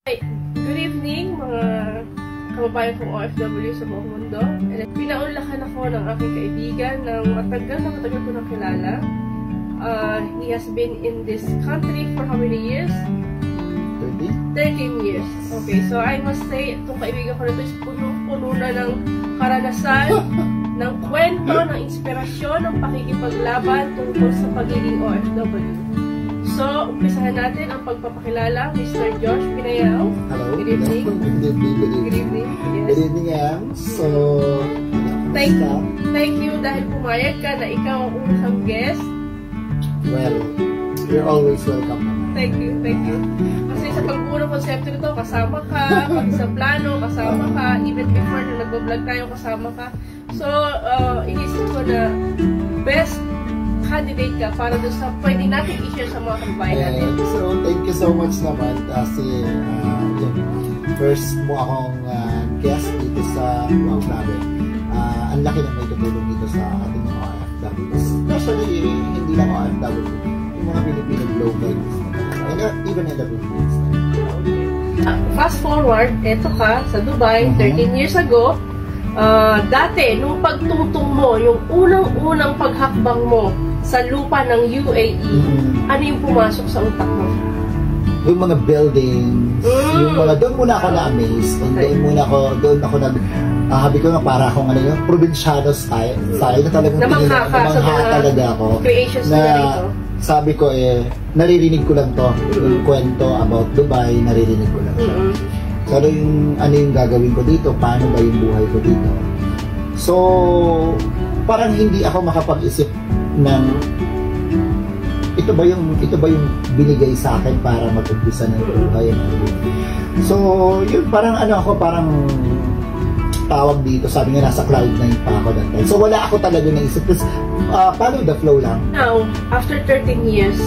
Hi, good evening mga kababayan kong OFW sa buong mundo. Pinaunlakan ako ng aking kaibigan ng matagal ko nang kilala. He has been in this country for how many years? 13 years. Okay, so I must say, itong kaibigan ko na ito is puno na ng karanasan, ng kwento, ng inspirasyon, ng pakikipaglaban tungkol sa pagiging OFW. So, umpisahan natin ang pagpapakilala, Mr. Josh Binayao. Hello. Good evening. Good evening. Good evening. Yes. Good evening, Em. So, thank you dahil pumayag ka na ikaw ang unang guest. well, you're always welcome. Thank you, thank you. Kasi sa pagbuo ng konsepto nito, kasama ka, pag sa plano, kasama ka, even before na nag-vlog tayo, kasama ka. So, inisip ko na best candidate ka para doon sa pwede natin i-share sa mga kababayan natin. So, thank you so much naman kasi first mo akong guest dito sa wow, grabe. Ang laki na may tutulong dito sa ating mga OFW. Especially, hindi lang OFW, yung mga Filipino locals, and even in the Philippines. Fast forward, eto ka sa Dubai, 13 years ago. Dati, nung pagtungtong mo, yung unang-unang paghakbang mo sa lupa ng UAE, ano yung pumasok sa utak mo? Yung mga buildings, yung mga, doon muna ako na-amaze, and doon ako habi ko nga para akong ano yung probinsyano style na talagang namangha talaga ako. Creations na rito. Sabi ko naririnig ko lang to, yung kwento about Dubai, naririnig ko lang siya. So, ano yung gagawin ko dito? Paano ba yung buhay ko dito? So, parang hindi ako makapag-isip ng ito ba yung binigay sa akin para mag-umpisa ng buhay. So, yun parang parang tawag dito, sabi nga nasa cloud 9 pa ako that time. So, wala ako talaga naisip. Kasi, follow the flow lang. Now, after 13 years,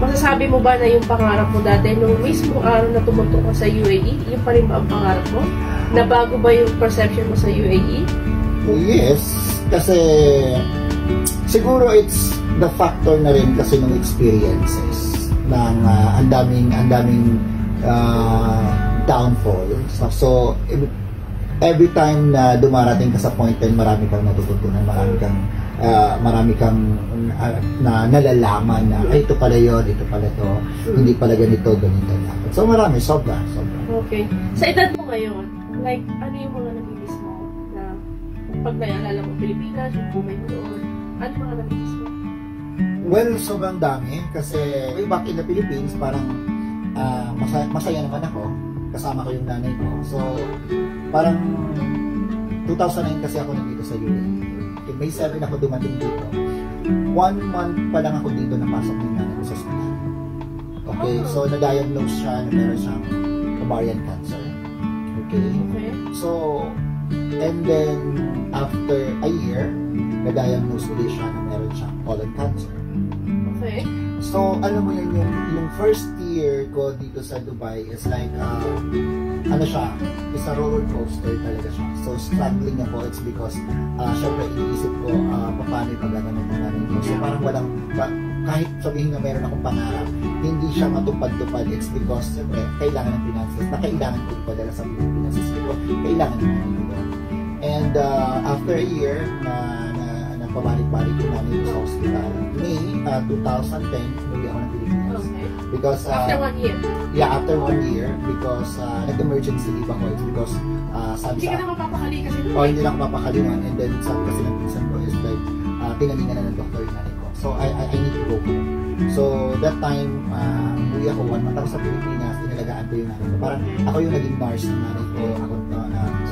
masasabi mo ba na yung pangarap mo dati, nung mismo araw na tumutok ka sa UAE, yung pa rin ba ang pangarap mo? Nabago ba yung perception mo sa UAE? Yes, kasi siguro it's the factor na rin kasi ng experiences ng ang daming downfall. So, every time na dumarating ka sa point and marami kang natututunan, marami kang nalalaman na ay ito pala yun, ito pala to, hindi pala ganito. So marami, sobra. Okay. Sa edad mo ngayon, like, ano yung mga nabibis mo na pag naalala mo Pilipinas, yung buhay mo doon, ano yung mga nabibis mo? Well, sobrang dami kasi way back in the Philippines, parang masaya naman ako. Kasama ko yung nanay ko. So, parang 2009 kasi ako nandito sa UAE. In May 7 ako dumating dito. 1 month pa lang ako dito napasok yung nanay ko sa hospital. Okay, so na-diagnose siya na meron siyang ovarian cancer. Okay? So, and then after a year, na-diagnose ulit siya na meron siyang colon cancer. Okay. So, alam mo yun, yung first year ko dito sa Dubai is like, it's a roller coaster talaga siya. So, struggling ako, it's because, syempre, iniisip ko, paano yung paggagamit ng nanay ko. So, parang kahit sabihin na meron akong pangarap, hindi siya matupad-tupad. It's because, syempre, kailangan ng finances, na kailangan ko ipadala sa Pilipinas. So, kailangan ng nanay ko. And, after a year, pabalik-balik yung nanay ko sa hospital. May 2010, umuwi ako ng Pilipinas. Okay. Because, after 1 year? Yeah, after 1 year. Because, nag-emergency leave ako. It's because, sabi hindi ka na mapapakali kasi hindi lang mapapakalingan. And then, sabi kasi ng pinsan ko is like, tinalingan na ng doktor yung nanay ko. So, I need to go home. So, that time, umuwi ako 1 month ako sa Pilipinas, inalagaan ko yung nanay ko. Parang ako yung naging nurse ng nanay ko.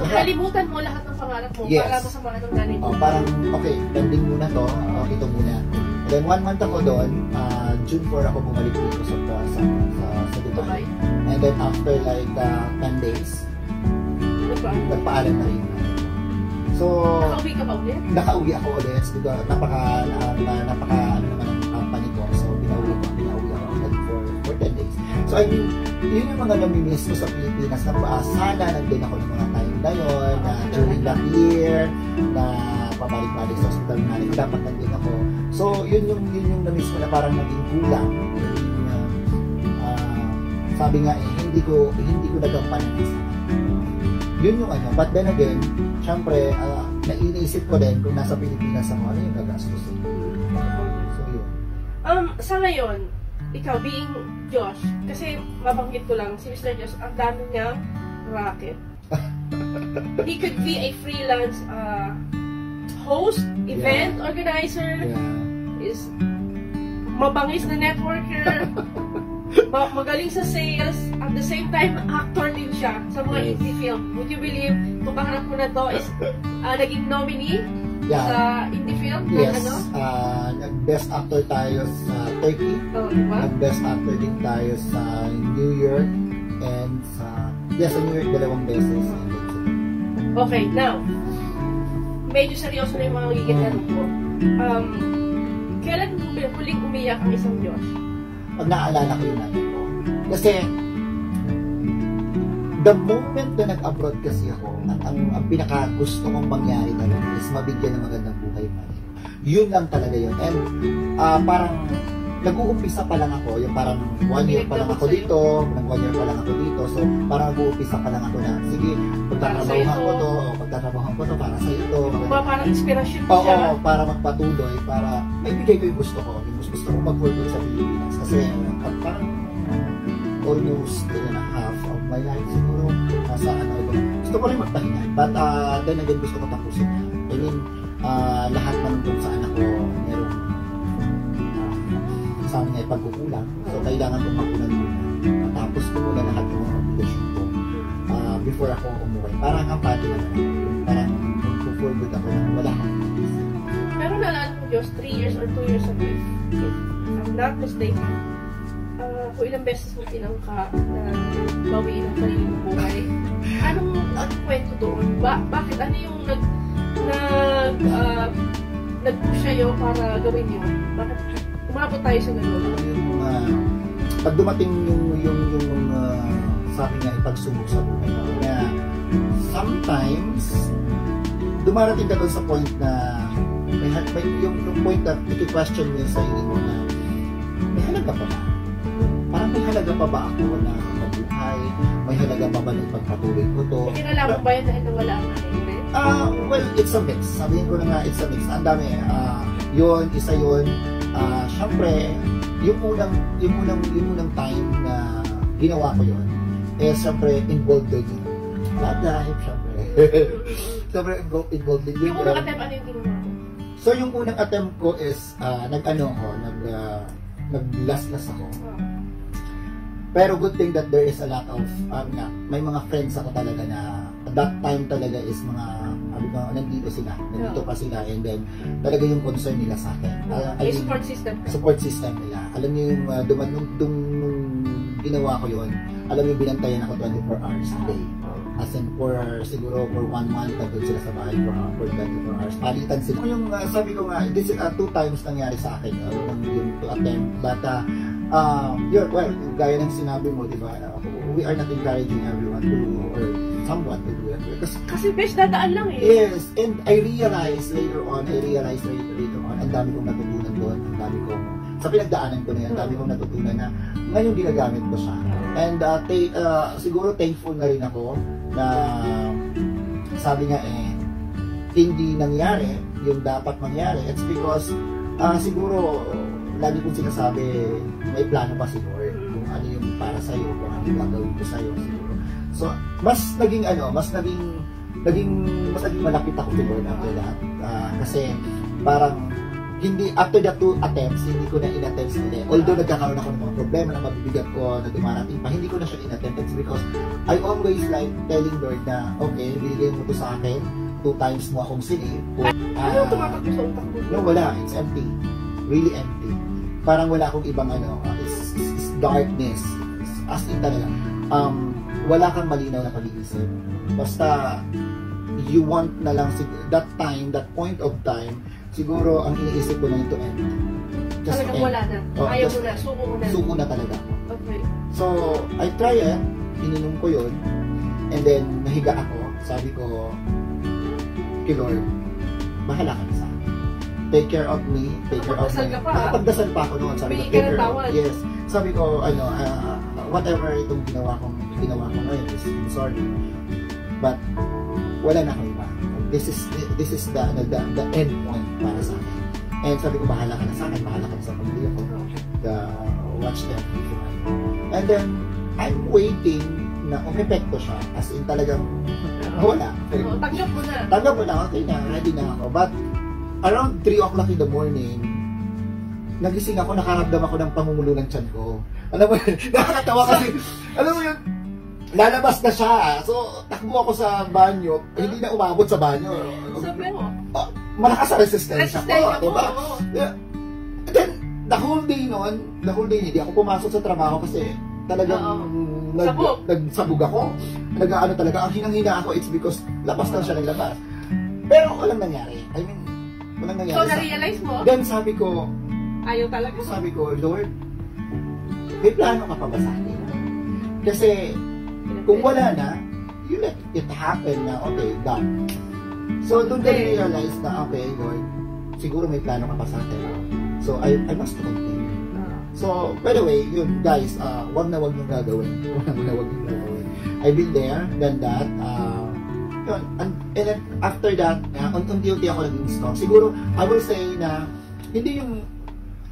So, kalimutan mo lahat ng pangarap mo para masamahan ng nanay mo. Parang, okay, pending muna to, ito muna. And then 1 month ako doon, June 4 ako bumalik dito sa Dubai. And then after like 10 days, nagpaalam na rin. So, nakauwi ka pa ulit? Nakauwi ako ulit. Napaka ano naman ang company ko. So, pinauwi ako ulit for 10 days. So, I mean, yun yung mga namimiss ko sa Pilipinas na sana nandun ako ng mga time na yun, na during that year, na pabalik-balik sa hospital na dapat nandun ako. So, yun yung namiss ko na parang naging kulang. sabi nga hindi ko nagampanan isa. Yun yung ano, but then again, syempre, naiisip ko din kung nasa Pilipinas ako, ano yung gagastusin. So yun. Sa ngayon, ikaw being Josh, kasi mabanggit ko lang, si Mr. Josh, ang dami niyang racket. He could be a freelance host, event organizer, is mabangis na networker, magaling sa sales, at the same time, actor din siya sa mga indie film. Would you believe, itong kaharap ko na to is naging nominee sa indie film? Yes. Ano? Nag-best actor tayo sa Turkey. Diba? Nag-best actor din tayo sa New York. And sa New York, 2 beses. Okay, now, medyo seryoso na yung mga magiging tanong ko. Kailan huling umiyak ang isang Diyos? Pag naaalala ko yung natin ko. Kasi, the moment na nag-abroad kasi ako, at ang pinaka-gusto kong mangyari talaga is mabigyan ng magandang buhay pa. Yun lang talaga yun. And parang nag-uumpisa pa lang ako, yung parang 1 year pa lang ako dito, 1 year pa lang ako dito, so parang nag-uumpisa pa lang ako na, sige, pagtatrabahan ko to, para sa ito. Parang inspirasyon mo siya. Oo, para magpatuloy, para maibigay ko yung gusto ko. Yung gusto ko mag-work sa Pilipinas. Kasi parang almost 1.5 of my life siguro, nasa ano ito. Gusto ko rin magpahinga, but then again gusto ko tapusin. I mean, lahat man kung saan ako, merong sa amin ay pagkukulang. So, kailangan kong makunan muna. Tapos ko muna lahat ng mga obligasyon ko before ako umuwi. Parang kampati naman ako. Parang mag-forward ako na wala akong ilis. Pero naalala ko, Diyos, 3 years or 2 years ago, if I'm not mistaken, kung ilang beses mo tinangka na bawiin ang sariling buhay, anong kwento doon? Bakit? Ano yung nag-push sa'yo para gawin yun? Bakit? Umabot tayo sa gano'n. Pag dumating yung sabi nga ipagsubok sa buhay ko, na sometimes dumarating ka doon sa point na may yung point na i-question mo yung sarili mo na may halaga pa ba? Parang may halaga pa ba ako na mabuhay? May halaga pa ba na ipagpatuloy ko to? Kinalaman ba yan dahil nawala ang nangyayari? Well, it's a mix. Sabihin ko na nga, it's a mix. Ang dami. Yun, isa yun. Syempre, yung unang time na ginawa ko yun, syempre, involved din yun. Lahat, syempre. Syempre, involved din yun. Yung unang attempt, ano yung ginawa ko? So, yung unang attempt ko is, nag-last ako. Pero good thing that there is a lot of, may mga friends ako talaga na, at that time talaga is nandito sila, nandito pa sila, and then talaga yung concern nila sa akin. Support system. Support system nila. Alam niyo yung nung ginawa ko yun, alam niyo binantayan ako 24 hours a day. As in siguro for 1 month, nandun sila sa bahay for 24 hours. Palitan sila. Yung sabi ko nga, this is 2 times nangyari sa akin, yung to attempt. But, well, gaya ng sinabi mo, di ba, we are not encouraging everyone to, or someone to do it. Kasi best dadaan lang eh. Yes, and I realized later on, ang dami kong natutunan doon, ang dami kong, sa pinagdaanan ko na yan, ang dami kong natutunan na ngayon ginagamit ko siya. And siguro thankful na rin ako na sabi nga hindi nangyari yung dapat mangyari. It's because siguro lagi kong sinasabi, may plano pa si Lord kung ano yung para sa'yo, kung ano yung gagawin ko sa'yo siguro. So, mas naging malapit ako kay Lord after that. Kasi parang hindi, after the 2 attempts, hindi ko na in-attempts ulit. Although nagkakaroon ako ng mga problema na mabibigat ko, na dumarating pa, hindi ko na siya in-attempts because I always like telling Lord na, okay, binigay mo to sa akin, 2 times mo akong sinave. Ano tumatak mo sa utak mo? No, wala. It's empty. Really empty. Parang wala akong ibang it's darkness. As in talaga. Wala kang malinaw na pag-iisip. Basta, you want na lang, that point of time, siguro ang iniisip ko na ito end. Talagang wala na. Ayaw mo na. Suko mo na. Suko na talaga. Okay. So, I try it. Ininom ko yun. And then, nahiga ako. Sabi ko, kay Lord, bahala ka na sa akin. Take care of me. Take care of me. Nakapagdasal ka pa. Nakapagdasal pa ako noon. Sabi ko, take care. Yes. Sabi ko, whatever itong ginawa ko ngayon is I'm sorry. But wala na ako iba. This is the end point para sa akin. And sabi ko, bahala ka na sa akin, bahala ka na sa pamilya ko. Watch them. And then, I'm waiting na umepekto siya. As in talagang wala. Tanggap mo na. Tanggap mo na, okay na, ready na ako. But around 3 o'clock in the morning, nagising ako, nakaramdam ako ng pamumulo ng tiyan ko. Alam mo yun, nakakatawa kasi, alam mo yun, lalabas na siya. So, takbo ako sa banyo, hindi na umabot sa banyo. Sabi mo? Malakas sa resistensya ko, diba? Yeah. Then, the whole day hindi ako pumasok sa trabaho kasi talagang nagsabog ako. Nag-ano talaga, ang hinang-hina ako, it's because labas lang siya ng labas. Pero walang nangyari. I mean, walang nangyari. So, na-realize mo? Then, sabi ko, ayaw talaga. Sabi ko, Lord, may plano ka pa ba sa akin? Kasi, kung wala na, you let it happen na, okay, done. So, doon ko realize na, okay, Lord, siguro may plano ka pa sa akin. So, I must continue. So, by the way, yun, guys, wag na wag yung gagawin. I've been there, done that. Yun, and then after that, unti-unti ako naging strong. Siguro, I will say na, hindi yung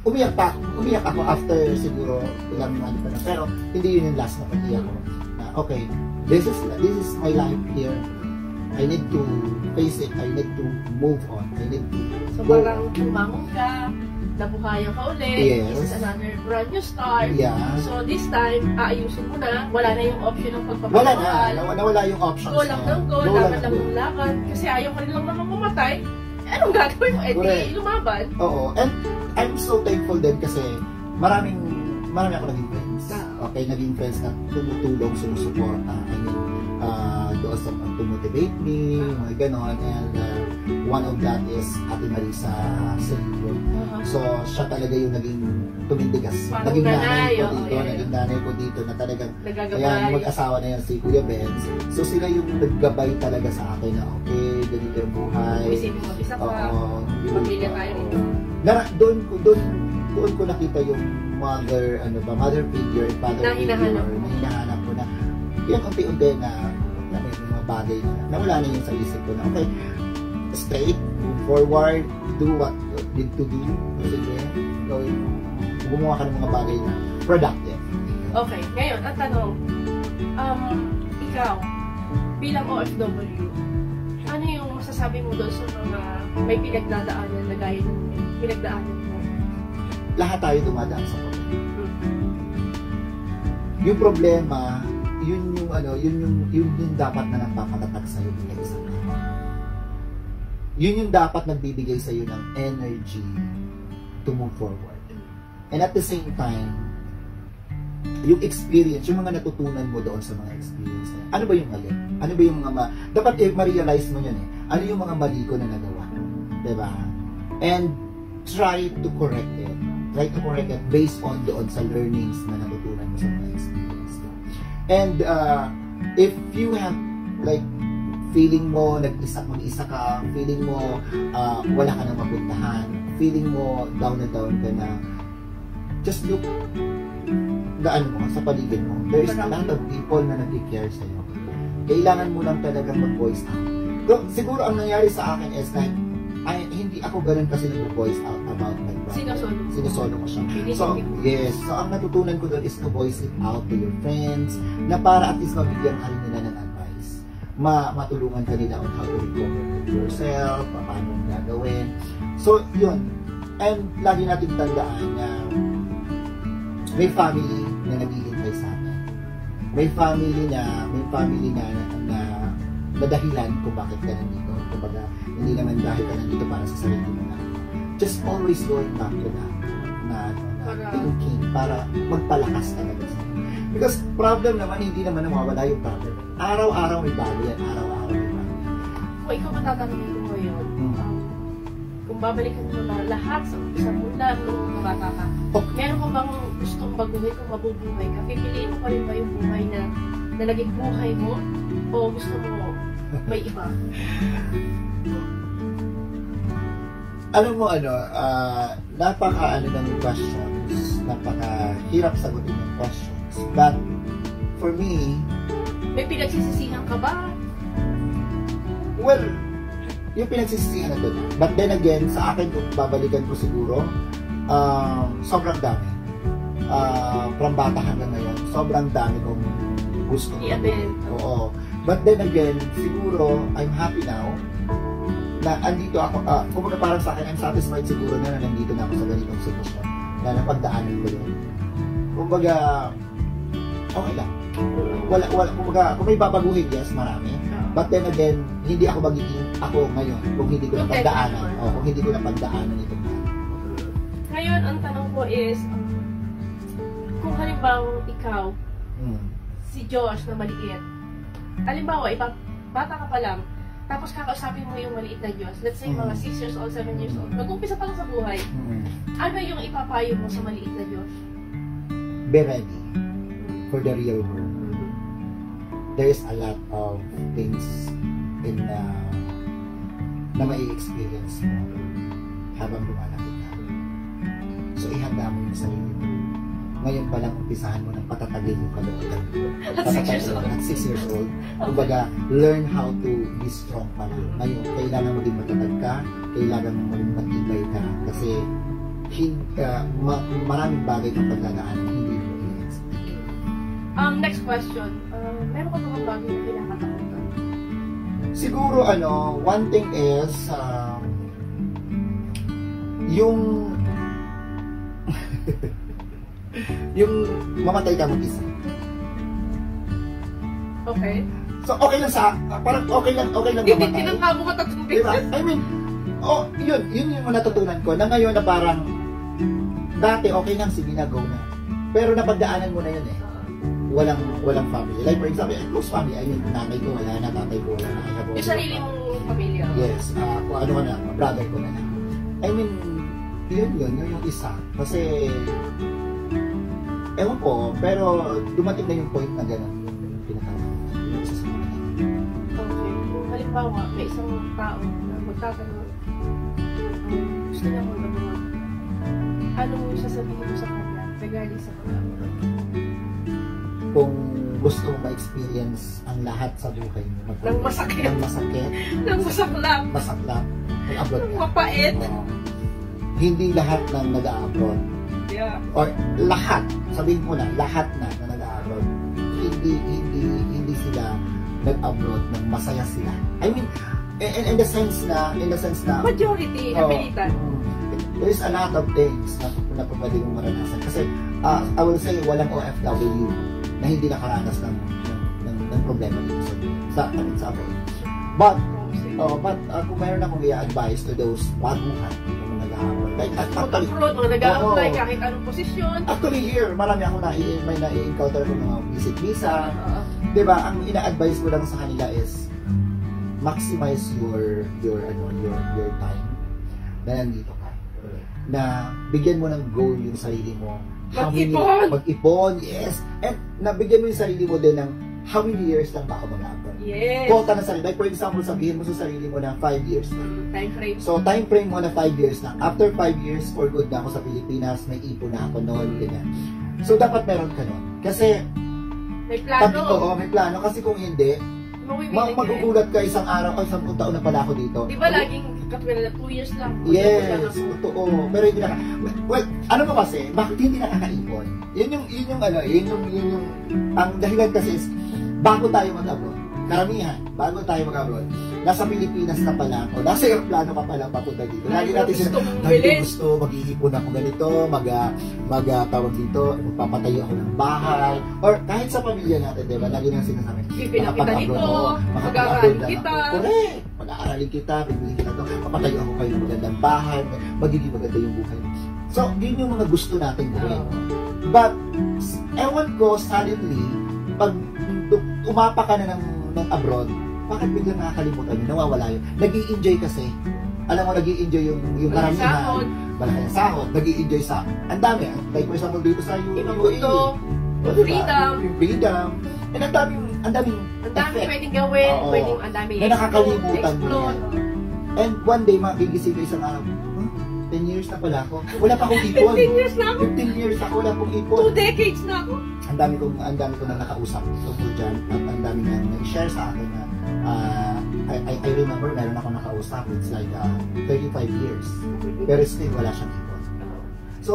umiyak ako after siguro ilang months pa na. Pero, hindi yun yung last na pag-iyak ko. Na, okay, this is my life here. I need to face it. I need to move on. I need to so, parang bumangon ka, nabuhayan ka ulit. Yes. This is another brand new start. Yeah. So, this time, aayusin mo na. Wala na yung option ng pagpapakawal. Wala yung options. Go lang ng go, lakad lang ng lakad. Kasi ayaw ka rin lang naman mamatay. Anong gagawin mo? Di lumaban. Oo. And I'm so thankful din kasi marami ako naging friends. Okay, naging friends na tumutulong, sumusuporta. I mean, doon sa to-motivate me, mga ganon. And one of that is Ate Marisa Sergio. So, siya talaga yung naging tumindigas. Naging nanay ko dito na talagang kaya mag-asawa na yan si Kuya Benz. So, sila yung naggabay talaga sa akin na okay, ganito yung buhay. Isipin mo, isa pa, pamilya tayo rin. Doon ko nakita yung mother figure, father figure, na hinahanap ko na yung unti-unti na may mga bagay na wala na yun sa isip ko na okay, straight, move forward, do what you need to do. Sige, gumawa ka ng mga bagay na productive. Okay, ngayon, ang tanong, ikaw, bilang OFW, ano yung masasabi mo doon sa mga may pinagdadaanan na gaya ng pinagdaanan mo? Lahat tayo dumadaan sa problema. Yung problema, yun yung dapat na nagpapatatag sa'yo bilang isang tao. Yun yung dapat nagbibigay sa'yo ng energy to move forward. And at the same time, yung experience, yung mga natutunan mo doon sa mga experience, ano ba yung mali? Ano ba yung mga dapat ma-realize mo yun eh. Ano yung mga mali ko na nagawa? Diba? And try to correct it. Try to correct it based on doon sa learnings na natutunan mo sa mga experience. And if you have like feeling mo mag-isa ka, feeling mo wala ka nang mapuntahan, feeling mo down ka na, just look sa paligid mo. There is a lot of people na nag-care sa'yo. Kailangan mo lang talagang mag-voice out. Siguro ang nangyari sa akin is like, hindi ako ganun kasi nag-voice out about my problem. Sinusolo ko siya. So, yes. So, ang natutunan ko doon is to voice it out to your friends na para at least mabigyan ka rin nila ng advice. Matulungan ka nila on how to recover yourself, paano gagawin. So, yun. And lagi natin tandaan na may family na naghihintay sa atin. May family na dahilan kung bakit ka nandito. Kumbaga, hindi naman dahil ka nandito para sa sarili mo lang. Just always going back to that na thinking para magpalakas talaga sa iyo. Because problem naman, hindi naman nawawala yung problem. Araw-araw may bago yan. Araw-araw may bago yan. Kung ikaw matatanungin ko ngayon, kung babalikan mo na lahat sa mula nung bata ka, meron ko bang gustong baguhin kung mabubuhay ka? Pipiliin mo pa rin ba yung buhay na naging buhay mo? O gusto mo may iba? Alam mo napaka ng questions, napaka hirap sagutin ng questions. But for me, May pinagsisisihan ka ba? well, yung pinagsisisihan na doon. But then again, sa akin, kung babalikan ko siguro, sobrang dami. From bata hanggang ngayon, sobrang dami kong gusto. I-attend. Oo. But then again, siguro, I'm happy now na andito ako, kumbaga parang sa akin, I'm satisfied siguro na nandito na ako sa ganitong sitwasyon na napagdaanan ko yun. Kumbaga, okay lang. Wala, kumbaga, kung may babaguhin, yes, marami. But then again, hindi ako magiging ako ngayon kung hindi ko napagdaanan. Kung hindi ko napagdaanan itong Ngayon, ang tanong ko is, kung halimbawa ikaw, si Josh na maliit, halimbawa, bata ka pa lang, tapos kakausapin mo yung maliit na Diyos, let's say mga 6 years old, 7 years old, mag-umpisa pa lang sa buhay, ano yung ipapayo mo sa maliit na Diyos? Be ready for the real world. There is a lot of things in na may experience mo habang lumalaki ka. So, ihanda mo yung sarili mo. Ngayon pa lang umpisahan mo ng patatagin yung kalooban. At 6 years old. At 6 years old. Kumbaga, learn how to be strong pa lang. Ngayon, kailangan maging matatag ka, kailangan mo maging matibay ka, kasi maraming bagay kang pagdadaan hindi mo i-expect. Next question. Meron ka bang bagay na kinakatakutan? Siguro, one thing is, yung yung mamatay ka mag-isa. Okay. So, okay lang parang okay lang mamatay. Tinangka mo ka tatlong Diba? I mean, yun yung natutunan ko, na ngayon na parang, dati okay lang, sige na, go na. Pero napagdaanan mo na yun eh. Walang family. Like for example, close family, I mean, nanay ko wala na, tatay ko wala na, kaya Yung sarili mong pamilya. yes, kung ano ka na, brother ko na. I mean, yun yung isa. Kasi, ewan ko, pero dumating na yung point na gano'n yung pinatawag. Yung isa sa mga. Okay. Kung halimbawa, may isang tao na magtatanong, gusto niya mo na ano mo sasabihin mo sa kanya regarding sa pag-aaral? Kung gusto mong ma-experience ang lahat sa buhay mo, Nang masakit. Nang masakit, Nang masaklap. masaklap, mag-abroad ka. Mapait. Hindi lahat ng nag-a-abroad, Yeah. or lahat, sabihin ko na, lahat na nag-a-abroad, hindi sila nag-abroad ng masaya sila. I mean, in the sense na, Majority, napilitan. There's a lot of things na pwede mong maranasan. Kasi, I will say, walang OFW na hindi nakaranas ng problema dito sa abroad. But kung mayroon akong i-advise to those baguhan na nag-aaral, like, Abroad, mga nag-a-apply kahit anong posisyon. Actually here, marami ako may na-encounter ko mga visit visa. Diba, ang ina-advise ko lang sa kanila is maximize your time na nandito ka. Na bigyan mo ng goal yung sarili mo. Mag-ipon, yes. And nabigyan mo yung sarili mo din ng how many years lang ba ako mag-aapon? Yes. Quota na sarili. Like for example, sabihin mo sa sarili mo na 5 years lang. Time frame. So, time frame mo na 5 years lang. After 5 years, for good na ako sa Pilipinas, may ipon na ako noon, ganyan. So, dapat meron ka noon. Kasi, may plano. May plano. Kasi kung hindi, magugulat ka isang araw, isang taon na pala ako dito. Di ba laging katulad na 2 years lang? Yes, totoo. Pero hindi well, ano mo kasi, bakit hindi nakakaipon? Yun yung ang dahilan kasi is, bago tayo mag-abroad, karamihan, bago tayo mag-abroad, nasa Pilipinas ka pa lang, o nasa aeroplano ka pa lang papunta dito. Lagi natin gusto, mag-iipon ako ganito, tawag dito, magpapatayo ako ng bahay, or kahit sa pamilya natin, diba? Lagi nang sinasabi, pipinakita nito, mag-aaralin kita. Correct! Mag-aaralin kita, bibili kita ito, papatayo ako kayo ng magandang bahay, magiging maganda yung buhay. So, yun yung mga gusto natin gawin. But, ewan ko, suddenly, pag umapa ka na ng abroad, bakit biglang nakakalimutan yun? Nawawala yun. Nag-i-enjoy kasi. Alam mo, nag-i-enjoy yung karamihan. Malaki ang sahod. Nag-i-enjoy sa... Ang dami. Like for example, dito sa UAE. Freedom. Yung freedom. And ang daming pwedeng gawin. Pwedeng ang daming na nakakalimutan mo yan. And one day, magigising ka isang araw, 10 years na pala ako. Wala pa akong ipon. 15 years na ako. 15 years ako, wala akong ipon. 2 decades na ako. ang dami ko na nakausap tungkol dyan at ang dami na nag-share sa akin na I remember meron ako nakausap, it's like 35 years pero still wala siyang ipon. So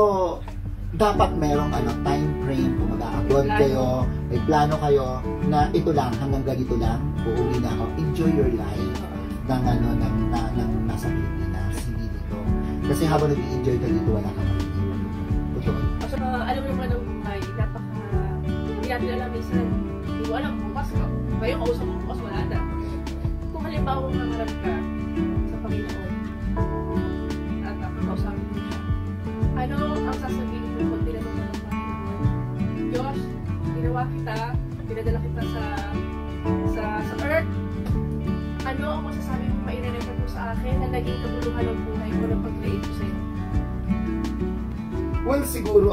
dapat merong time frame kung mag-a-abroad kayo, may plano kayo na ito lang, hanggang ganito lang, uuwi na ako. Enjoy your life ng nasa Pilipinas, hindi dito. Kasi habang nag-enjoy ka dito, wala kang makikita. Totoo. Kasi alam mo naman ng buhay, hindi natin alam minsan, hindi mo alam bukas ka. Ngayon, kausap mo bukas, wala na. Kung halimbawa mangarap ka sa Panginoon, at kausapin mo siya, ano ang sasabihin mo pag tinanong mo ng Panginoon? Diyos, ginawa kita, pinadala kita sa earth. Ano ang masasabi mo maire-refer mo sa akin na naging kabuluhan ng buhay mo na pag-create ko sa'yo? Well, siguro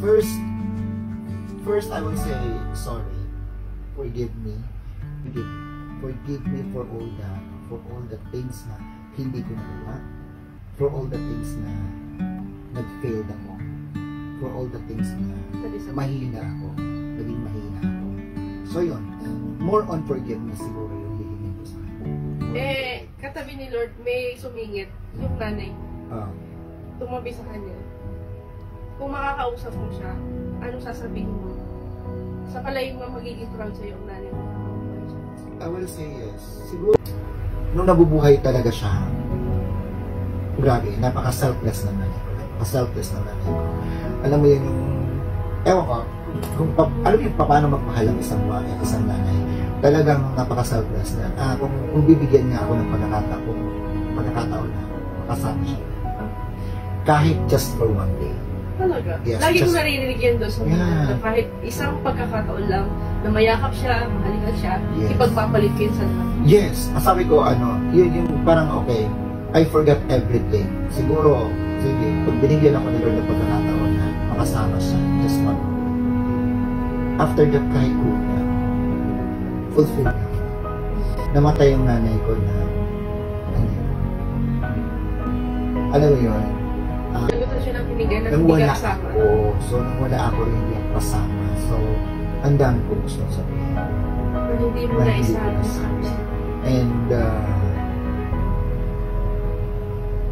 first I will say sorry. Forgive me. Forgive me for all the things na hindi ko nagawa. For all the things na nag-failed ako. For all the things na mahina ako. Naging mahina ako. So yun, more on forgiveness siguro yung hihingin ko sa akin. Katabi ni Lord, may sumingit yung nanay mo. Tumabi sa kanya. Kung makakausap mo siya, anong sasabihin mo? Sa palagay mo magiging proud sa'yo ang nanay mo. I will say yes. Siguro, nung nabubuhay talaga siya, grabe, napaka-selfless na nanay ko. Napaka-selfless na nanay ko. Alam mo yun yung, ewan ko, alam mo yung paano magmahal ang isang nanay. Talagang napaka-selfless na. Kung bibigyan niya ako ng pagkakataon na makasama siya. Kahit just for one day. Talaga? Yes, lagi ko naririnig yan doon sa mga yeah. Kahit isang pagkakataon lang na mayakap siya, mahalikan siya, yes. ipagpapalit ko yun sa lahat. Yes. Sabi ko, yun yung parang okay, I forgot everything. Siguro, sige, pag binigyan ako ni Lord ng pagkakataon na makasama siya, just one. After that, kahit ko na, fulfill na. Namatay yung nanay ko na, alam mo yun, nagutan siya ng hinigan na nang hindi wala ka kasama. ako, so nang wala ako rin yung kasama. So, ang dami ko gusto sabihin. Na hindi mo na isama sa kanila. And,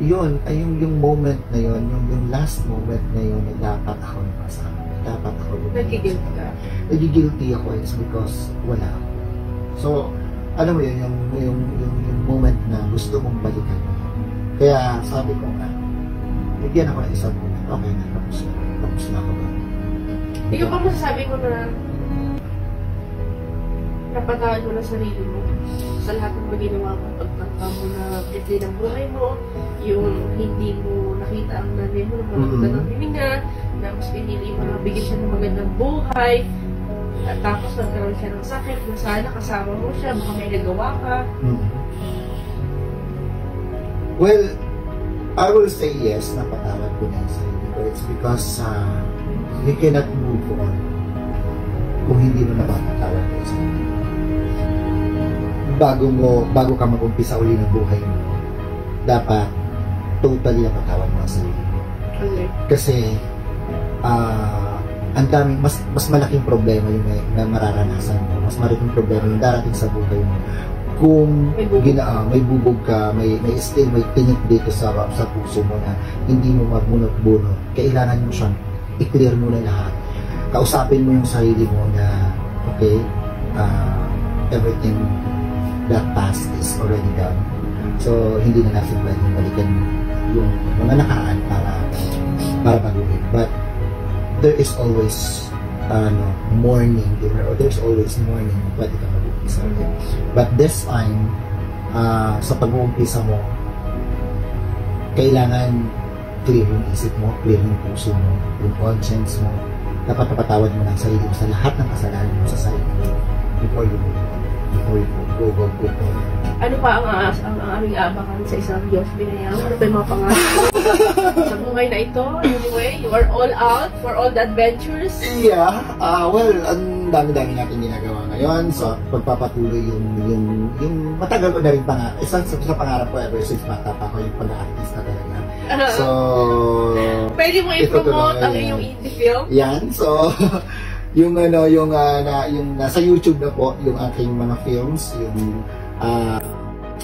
yun, ay yung moment na yun, yung last moment na yun, dapat ako kasama. Dapat ako Nagigilty ka? Nagigilty ako, it's because wala ako. So, alam mo yun, yung moment na gusto mong balikan. Kaya sabi ko nga, bigyan ako ng isang muna. Okay na, tapos na ako ba? Ikaw pa masasabi mo na napatawad mo na sarili mo sa lahat ng maginawa mo, pagtangka mo na pitli ng buhay mo, yung hindi mo nakita ang nanay mo na malagutan ng hininga, na mas pinili mo na bigyan siya ng magandang buhay, at tapos nagkaroon siya ng sakit, na sana kasama mo siya, baka may nagawa ka. Well, I will say yes, napatawad ko na yung sarili ko. It's because you cannot move on kung hindi mo napapatawad ko yung sarili ko. Bago ka mag-umpisa uli ng buhay mo, dapat totally napatawad mo ang sarili mo. Okay. Kasi, ang daming, mas malaking problema yung na mararanasan mo. Mas malaking problema yung darating sa buhay mo. Kung may bubog ka, may still may tinik dito sa puso mo na hindi mo magbunot-bunot, kailangan mo siyang i-clear mo na lahat. Kausapin mo yung sarili mo na, okay, everything that past is already done. So, hindi na natin pwedeng balikan yung mga nakaraan para baguhin. But, there is always morning, or there's always morning na pwede ka mag-umpisa. But this time, sa pag-uumpisa mo, kailangan clear yung isip mo, clear yung puso mo, yung conscience mo. Dapat napatawad mo na ang sarili mo sa lahat ng kasalanan mo sa sarili mo before you go. Ano pa ang aming aabakan sa isang Diyos binayang? Ano pa yung mga pangarap sa buhay na ito? Anyway, you are all out for all the adventures? Yeah. Well, ang dami-dami natin ginagawa ngayon. So, pagpapatuloy yung matagal ko na rin pangarap. Isang sa pangarap ko ever since bata pa ako yung pag-artista talaga. So, pwede mo i-promote ang iyong indie film? Yan. So, yung nasa YouTube na po, yung aking mga films, yung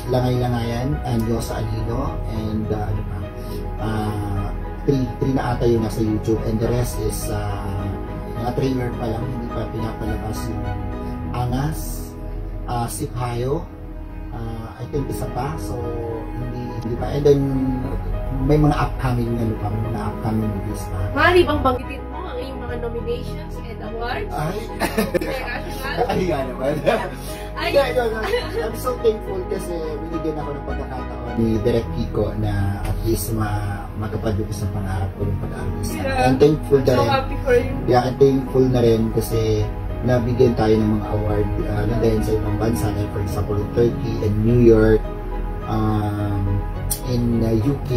Langay-Langayan, and Yosa Alino, and ano pa, three na ata yung nasa YouTube, and the rest is mga trailer pa lang, hindi pa pinapalabas yung Angas, Siphayo, I think isa pa, so hindi pa, and then may mga upcoming movies pa. Mari bang banggitin mo ang iyong mga nominations and awards? Ay, International? ay nga naman. Ay, I'm so thankful kasi binigyan ako ng pagkakataon ni Direk Kiko na at least matupad ko sa pangarap ko ng pag-artista. Yeah. And thankful na so rin. happy for you. Yeah, and thankful na rin kasi nabigyan tayo ng mga award na dahil sa ibang bansa, like for example in Turkey and New York, in UK,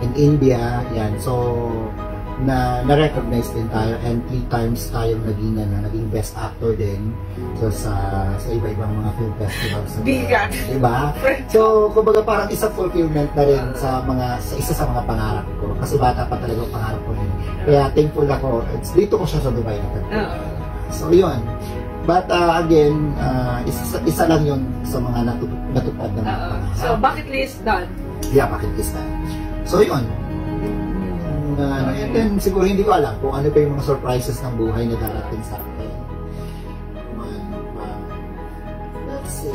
in India, yan. So, na-recognize din tayo, and 3 times tayong naging best actor din. So, sa iba-ibang mga film festivals. Bigat! Diba? So, kumbaga parang isang fulfillment na rin sa isa sa mga pangarap ko. Kasi bata pa talaga ang pangarap ko rin. Kaya thankful ako. Dito ko siya sa Dubai. So, yun. But again, isa lang yun sa mga natupad na mga pangarap. So, bucket list done. Yeah, bucket list na. So, yun. And then, siguro hindi ko alam kung ano pa yung mga surprises ng buhay na darating sa akin. Let's see.